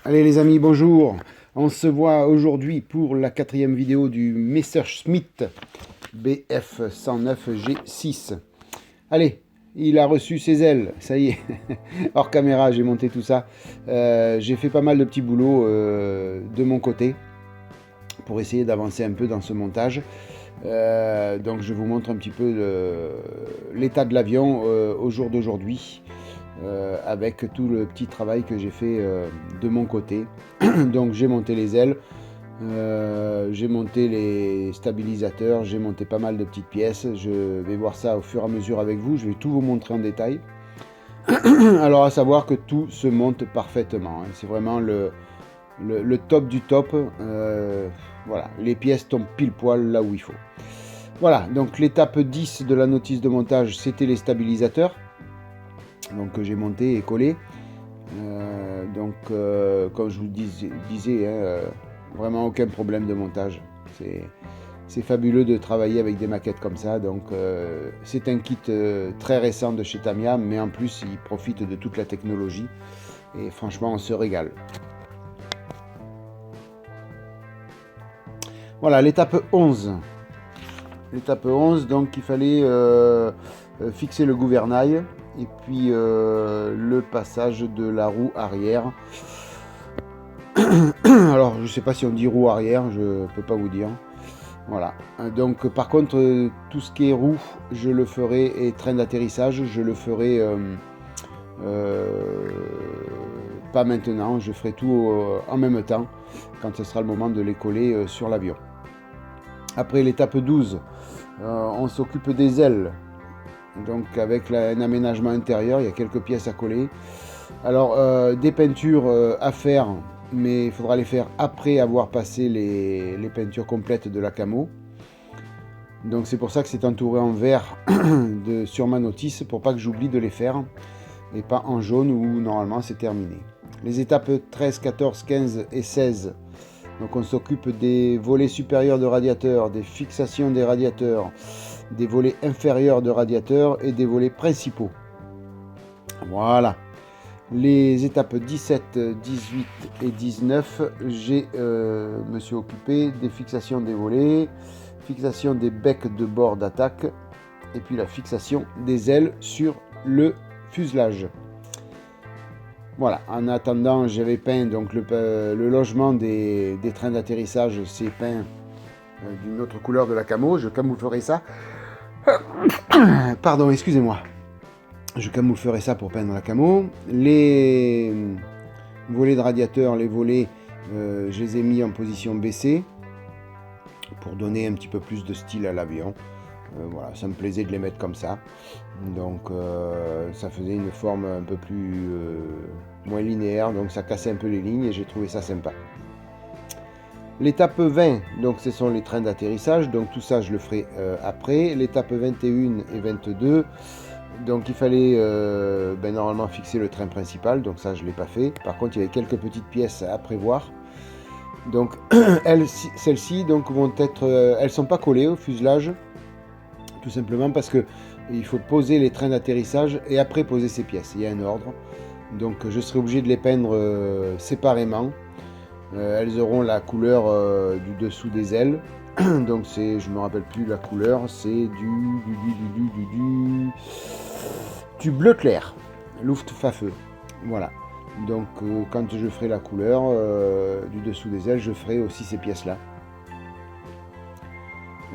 Allez les amis, bonjour. On se voit aujourd'hui pour la 4e vidéo du Messerschmitt BF109G6. Allez, il a reçu ses ailes, ça y est. Hors caméra, j'ai monté tout ça. J'ai fait pas mal de petits boulots de mon côté pour essayer d'avancer un peu dans ce montage. Donc je vous montre un petit peu l'état de l'avion au jour d'aujourd'hui. Avec tout le petit travail que j'ai fait de mon côté. Donc j'ai monté les ailes, j'ai monté les stabilisateurs, j'ai monté pas mal de petites pièces. Je vais voir ça au fur et à mesure avec vous, je vais tout vous montrer en détail. Alors à savoir que tout se monte parfaitement, hein. C'est vraiment le top du top. Voilà, les pièces tombent pile poil là où il faut. Voilà, donc l'étape 10 de la notice de montage, c'était les stabilisateurs. Donc que j'ai monté et collé. Comme je vous disais, hein, vraiment aucun problème de montage. C'est fabuleux de travailler avec des maquettes comme ça. Donc c'est un kit très récent de chez Tamiya, mais en plus il profite de toute la technologie. Et franchement on se régale. Voilà, l'étape 11. L'étape 11, donc il fallait fixer le gouvernail. Et puis le passage de la roue arrière. Alors je sais pas si on dit roue arrière, je peux pas vous dire. Voilà. Donc par contre tout ce qui est roue, je le ferai, et train d'atterrissage, je le ferai pas maintenant. Je ferai tout en même temps quand ce sera le moment de les coller sur l'avion. Après l'étape 12, on s'occupe des ailes. Donc avec un aménagement intérieur, il y a quelques pièces à coller. Alors des peintures à faire, mais il faudra les faire après avoir passé les peintures complètes de la camo. Donc c'est pour ça que c'est entouré en vert sur ma notice, pour pas que j'oublie de les faire, et pas en jaune où normalement c'est terminé. Les étapes 13, 14, 15 et 16. Donc on s'occupe des volets supérieurs de radiateurs, des fixations des radiateurs, des volets inférieurs de radiateurs et des volets principaux. Voilà. Les étapes 17, 18 et 19, me suis occupé des fixations des volets, fixation des becs de bord d'attaque et puis la fixation des ailes sur le fuselage. Voilà, en attendant, j'avais peint donc le logement des trains d'atterrissage, c'est peint d'une autre couleur de la camo. Je camouflerai ça. Pardon, excusez-moi. Je camouflerai ça pour peindre la camo. Les volets de radiateur, les volets, je les ai mis en position baissée pour donner un petit peu plus de style à l'avion. Voilà, ça me plaisait de les mettre comme ça. Donc ça faisait une forme un peu plus moins linéaire, donc ça cassait un peu les lignes et j'ai trouvé ça sympa. L'étape 20, donc ce sont les trains d'atterrissage, donc tout ça je le ferai après. L'étape 21 et 22, donc il fallait normalement fixer le train principal, donc ça je ne l'ai pas fait. Par contre il y avait quelques petites pièces à prévoir. Donc celles-ci donc vont être, elles sont pas collées au fuselage, tout simplement parce que il faut poser les trains d'atterrissage et après poser ces pièces. Il y a un ordre, donc je serai obligé de les peindre séparément. Elles auront la couleur du dessous des ailes. Donc c'est, je me rappelle plus la couleur, c'est du bleu clair, Luftwaffe. Voilà. Donc quand je ferai la couleur du dessous des ailes, je ferai aussi ces pièces-là,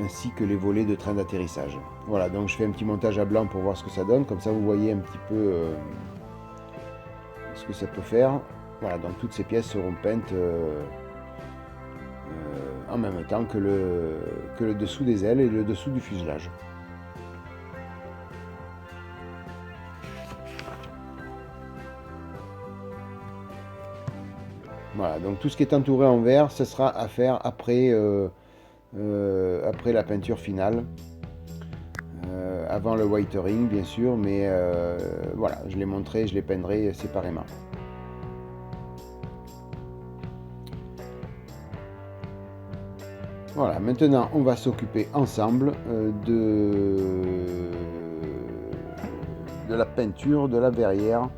ainsi que les volets de train d'atterrissage. Voilà, donc je fais un petit montage à blanc pour voir ce que ça donne, comme ça vous voyez un petit peu ce que ça peut faire. Voilà, donc toutes ces pièces seront peintes en même temps que le dessous des ailes et le dessous du fuselage. Voilà, donc tout ce qui est entouré en vert, ce sera à faire après la peinture finale. Avant le whitering bien sûr, mais voilà, je les montrerai, je les peindrai séparément. Voilà, maintenant on va s'occuper ensemble de la peinture de la verrière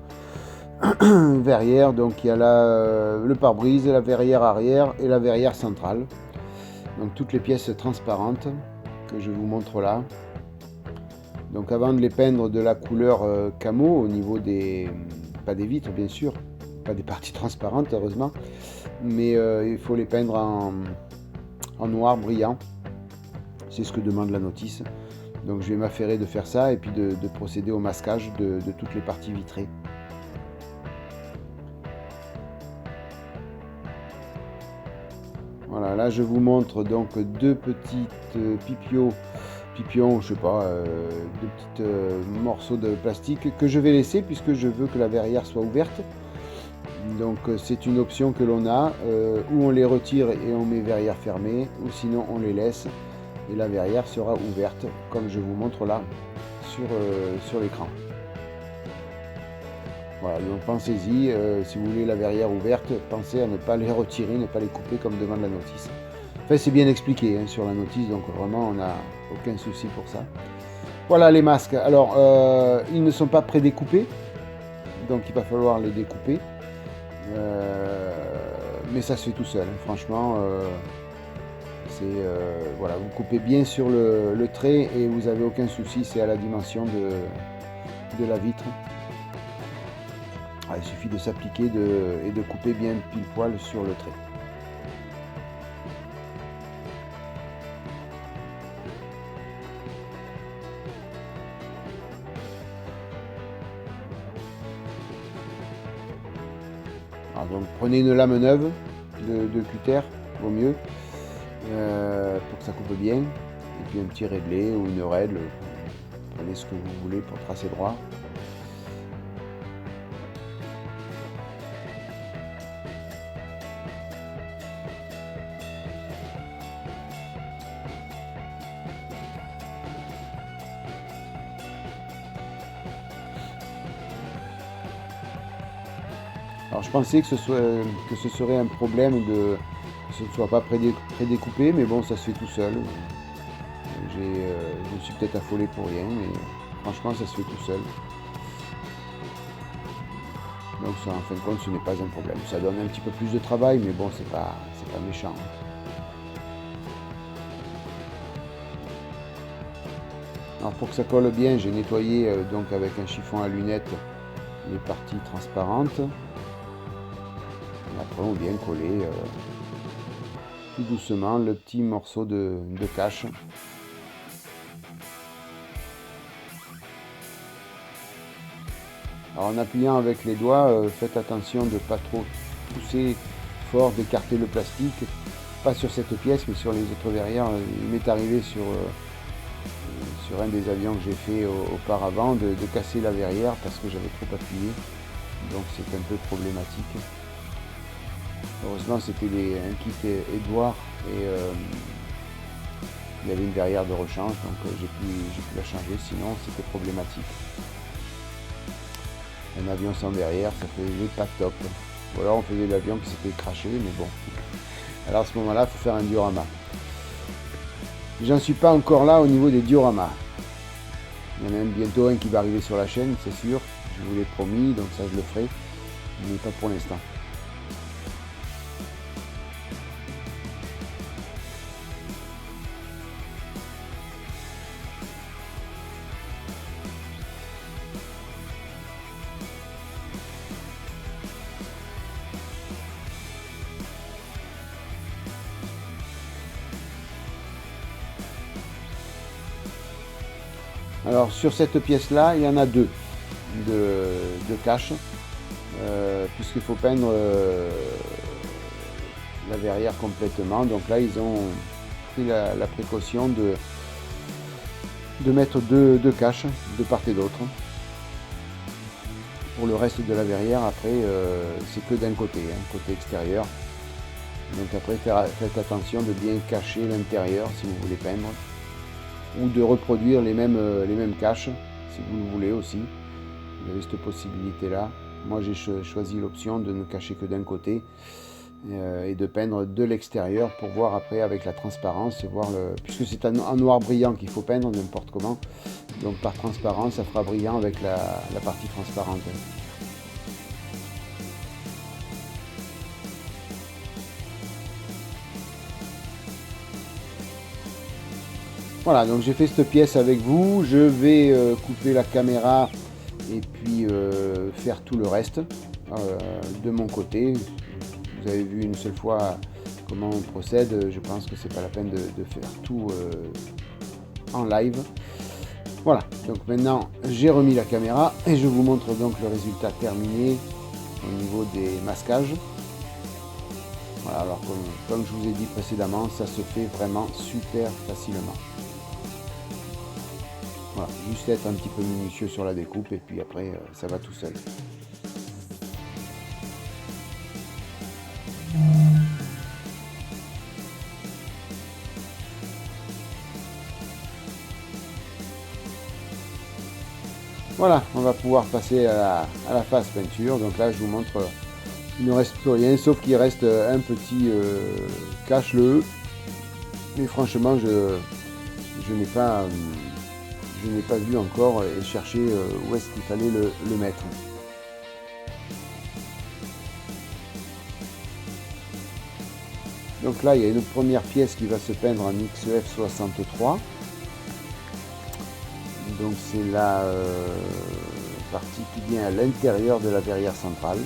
verrière. Donc il y a le pare-brise, la verrière arrière et la verrière centrale. Donc toutes les pièces transparentes que je vous montre là. Donc avant de les peindre de la couleur camo au niveau des... pas des vitres bien sûr, pas des parties transparentes heureusement, mais il faut les peindre en noir brillant. C'est ce que demande la notice. Donc je vais m'affairer de faire ça et puis de procéder au masquage de toutes les parties vitrées. Voilà, là je vous montre donc deux petites pipions, je sais pas, deux petits morceaux de plastique que je vais laisser puisque je veux que la verrière soit ouverte. Donc c'est une option que l'on a, où on les retire et on met verrière fermée, ou sinon on les laisse et la verrière sera ouverte comme je vous montre là sur l'écran. Voilà, donc pensez-y, si vous voulez la verrière ouverte, pensez à ne pas les retirer, ne pas les couper comme demande la notice. Enfin, c'est bien expliqué hein, sur la notice, donc vraiment on n'a aucun souci pour ça. Voilà les masques. Alors, ils ne sont pas prédécoupés, donc il va falloir les découper. Mais ça se fait tout seul, franchement. Voilà, vous coupez bien sur le trait et vous n'avez aucun souci, c'est à la dimension de la vitre. Il suffit de s'appliquer et de couper bien pile poil sur le trait. Alors donc prenez une lame neuve de cutter, vaut mieux, pour que ça coupe bien. Et puis un petit réglé ou une règle, prenez ce que vous voulez pour tracer droit. Alors je pensais que ce serait un problème que ce ne soit pas prédécoupé, mais bon, ça se fait tout seul. Je me suis peut-être affolé pour rien, mais franchement, ça se fait tout seul. Donc ça, en fin de compte, ce n'est pas un problème. Ça donne un petit peu plus de travail, mais bon, c'est pas méchant. Alors pour que ça colle bien, j'ai nettoyé donc avec un chiffon à lunettes les parties transparentes. Et après on vient coller tout doucement le petit morceau de cache. Alors en appuyant avec les doigts, faites attention de ne pas trop pousser fort, d'écarter le plastique. Pas sur cette pièce mais sur les autres verrières. Il m'est arrivé sur un des avions que j'ai fait auparavant de casser la verrière parce que j'avais trop appuyé. Donc c'est un peu problématique. Heureusement c'était un kit Edouard et il y avait une verrière de rechange, donc j'ai pu la changer, sinon c'était problématique. Un avion sans verrière, ça faisait pas top. Ou alors on faisait l'avion qui s'était craché, mais bon. Alors à ce moment-là, il faut faire un diorama. J'en suis pas encore là au niveau des dioramas. Il y en a bientôt un qui va arriver sur la chaîne, c'est sûr. Je vous l'ai promis, donc ça je le ferai, mais pas pour l'instant. Alors sur cette pièce là, il y en a deux de cache, puisqu'il faut peindre la verrière complètement. Donc là ils ont pris la précaution de mettre deux caches de part et d'autre. Pour le reste de la verrière, après c'est que d'un côté, côté extérieur. Donc après faites attention de bien cacher l'intérieur si vous voulez peindre, ou de reproduire les mêmes caches si vous le voulez aussi. Vous avez cette possibilité là. Moi j'ai choisi l'option de ne cacher que d'un côté et de peindre de l'extérieur pour voir après avec la transparence, puisque c'est en noir brillant qu'il faut peindre n'importe comment, donc par transparence ça fera brillant avec la partie transparente. Voilà, donc j'ai fait cette pièce avec vous. Je vais couper la caméra et puis faire tout le reste de mon côté. Vous avez vu une seule fois comment on procède. Je pense que c'est pas la peine de faire tout en live. Voilà, donc maintenant j'ai remis la caméra et je vous montre donc le résultat terminé au niveau des masquages. Voilà, alors comme je vous ai dit précédemment, ça se fait vraiment super facilement. Voilà, juste être un petit peu minutieux sur la découpe et puis après ça va tout seul. Voilà, on va pouvoir passer à la phase peinture. Donc là je vous montre, il ne reste plus rien sauf qu'il reste un petit cache-le. Mais franchement je n'ai pas vu encore et cherché où est-ce qu'il fallait le mettre. Donc là il y a une première pièce qui va se peindre en XEF 63. Donc c'est la partie qui vient à l'intérieur de la verrière centrale.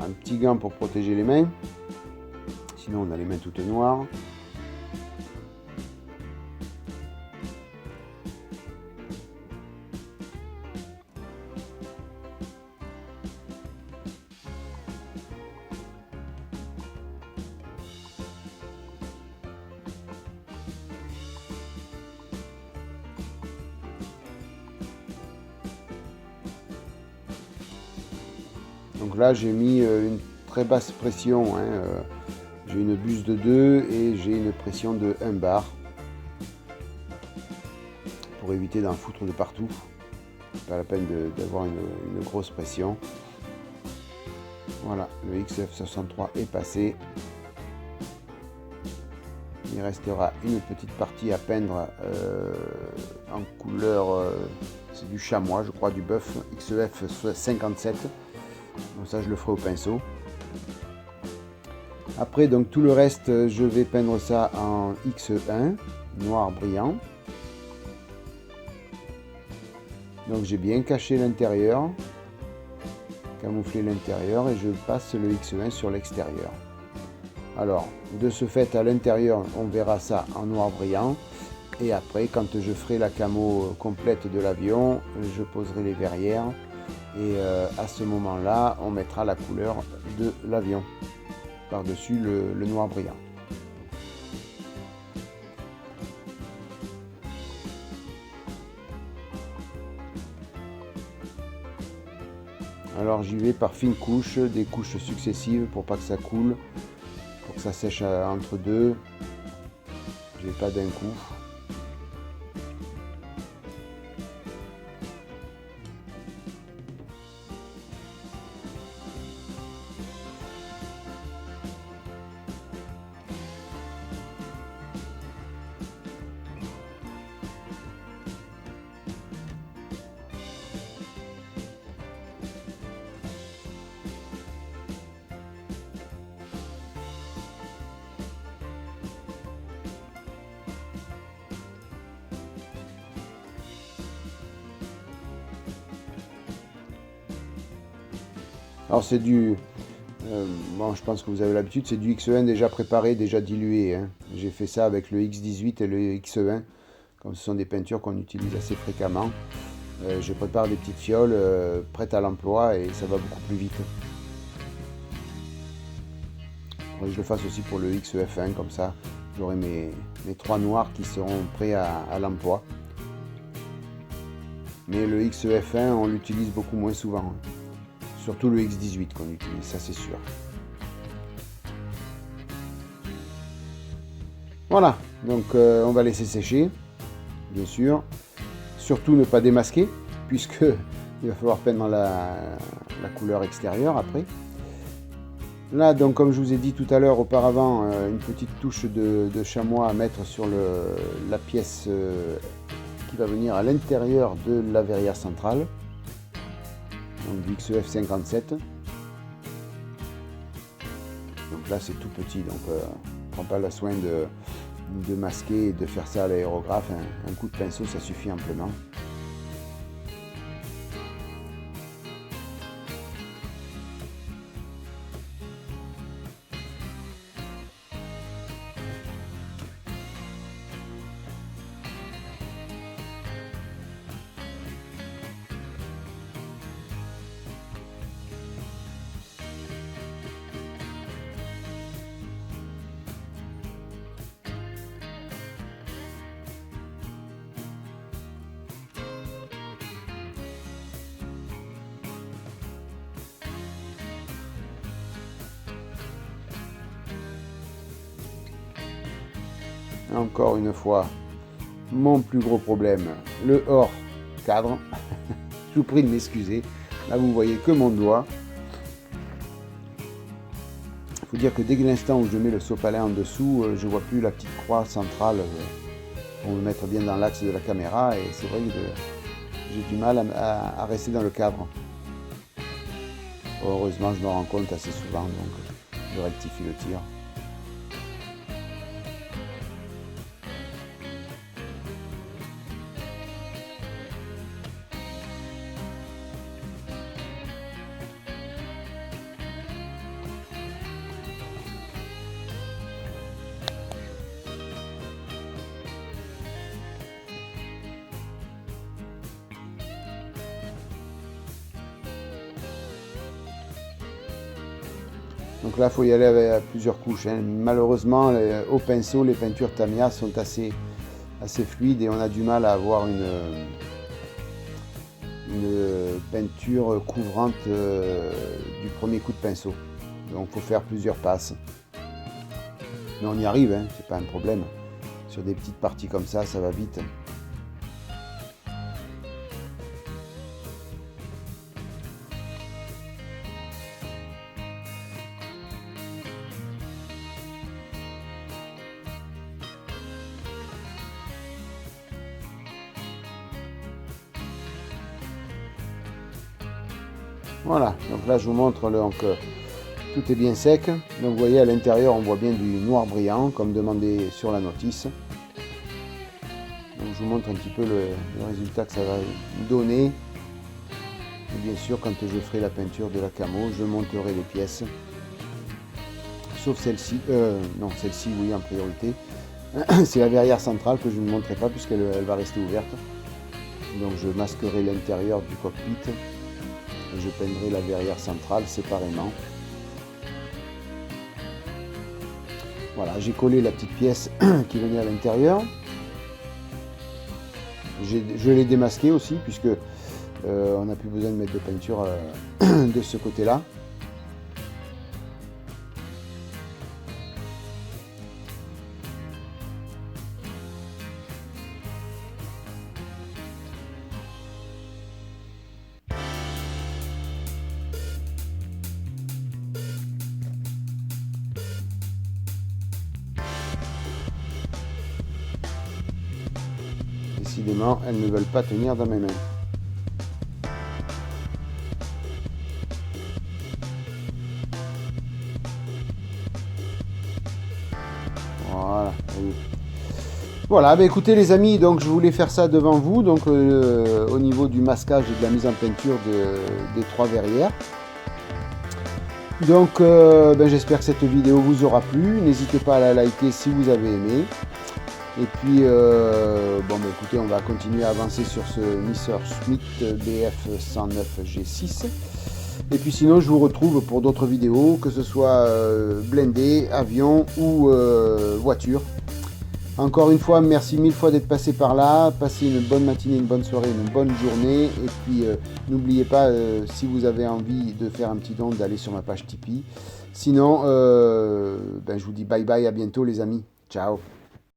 Un petit gant pour protéger les mains, sinon on a les mains toutes noires. Donc là j'ai mis une très basse pression, hein, j'ai une buse de 2 et j'ai une pression de 1 bar pour éviter d'en foutre de partout. Pas la peine d'avoir une grosse pression. Voilà, le XEF 63 est passé. Il restera une petite partie à peindre en couleur, c'est du chamois, je crois, du bœuf XEF 57. Donc ça je le ferai au pinceau. Après donc tout le reste je vais peindre ça en X1 noir brillant. Donc j'ai bien caché l'intérieur, camouflé l'intérieur et je passe le X1 sur l'extérieur. Alors de ce fait à l'intérieur on verra ça en noir brillant et après quand je ferai la camo complète de l'avion je poserai les verrières. Et à ce moment-là, on mettra la couleur de l'avion par-dessus le noir brillant. Alors j'y vais par fines couches, des couches successives pour pas que ça coule, pour que ça sèche entre deux. Je vais pas d'un coup. Alors c'est du, bon, je pense que vous avez l'habitude, c'est du X1 déjà préparé, déjà dilué, hein. J'ai fait ça avec le X18 et le X1, comme ce sont des peintures qu'on utilise assez fréquemment. Je prépare des petites fioles prêtes à l'emploi et ça va beaucoup plus vite. Faudrait que je le fasse aussi pour le XEF1, comme ça j'aurai mes 3 noirs qui seront prêts à l'emploi. Mais le XEF1 on l'utilise beaucoup moins souvent, hein. Surtout le X18 qu'on utilise, ça c'est sûr. Voilà, donc on va laisser sécher, bien sûr. Surtout ne pas démasquer, puisque Il va falloir peindre la couleur extérieure après. Là, donc, comme je vous ai dit tout à l'heure auparavant, une petite touche de chamois à mettre sur la pièce qui va venir à l'intérieur de la verrière centrale. Donc du XEF 57. Donc là, c'est tout petit, donc on ne prend pas le soin de masquer et de faire ça à l'aérographe. Un coup de pinceau, ça suffit amplement. Encore une fois, mon plus gros problème, le hors cadre. Je vous prie de m'excuser. Là, vous voyez que mon doigt. Il faut dire que dès l'instant où je mets le sopalin en dessous, je ne vois plus la petite croix centrale pour me mettre bien dans l'axe de la caméra. Et c'est vrai que j'ai du mal à rester dans le cadre. Heureusement, je me rends compte assez souvent, donc je rectifie le tir. Donc là, il faut y aller avec plusieurs couches. Malheureusement, au pinceau, les peintures Tamiya sont assez fluides et on a du mal à avoir une peinture couvrante du premier coup de pinceau. Donc il faut faire plusieurs passes. Mais on y arrive, c'est pas un problème. Sur des petites parties comme ça, ça va vite. Voilà, donc là je vous montre tout est bien sec. Donc vous voyez à l'intérieur on voit bien du noir brillant comme demandé sur la notice. Donc je vous montre un petit peu le résultat que ça va donner. Et bien sûr quand je ferai la peinture de la camo, je monterai les pièces. Sauf celle-ci, non celle-ci oui en priorité. C'est la verrière centrale que je ne montrerai pas puisqu'elle va rester ouverte. Donc je masquerai l'intérieur du cockpit. Et je peindrai la verrière centrale séparément. Voilà, j'ai collé la petite pièce qui venait à l'intérieur. Je l'ai démasqué aussi puisque on n'a plus besoin de mettre de peinture de ce côté-là. Décidément, elles ne veulent pas tenir dans mes mains. Voilà. Voilà, bah écoutez les amis, donc je voulais faire ça devant vous, donc au niveau du masquage et de la mise en peinture des trois verrières. Donc j'espère que cette vidéo vous aura plu. N'hésitez pas à la liker si vous avez aimé. Et puis, écoutez, on va continuer à avancer sur ce Messerschmitt BF109 G6. Et puis sinon, je vous retrouve pour d'autres vidéos, que ce soit blindé, avion ou voiture. Encore une fois, merci mille fois d'être passé par là. Passez une bonne matinée, une bonne soirée, une bonne journée. Et puis, n'oubliez pas, si vous avez envie de faire un petit don, d'aller sur ma page Tipeee. Sinon, je vous dis bye bye, à bientôt les amis. Ciao.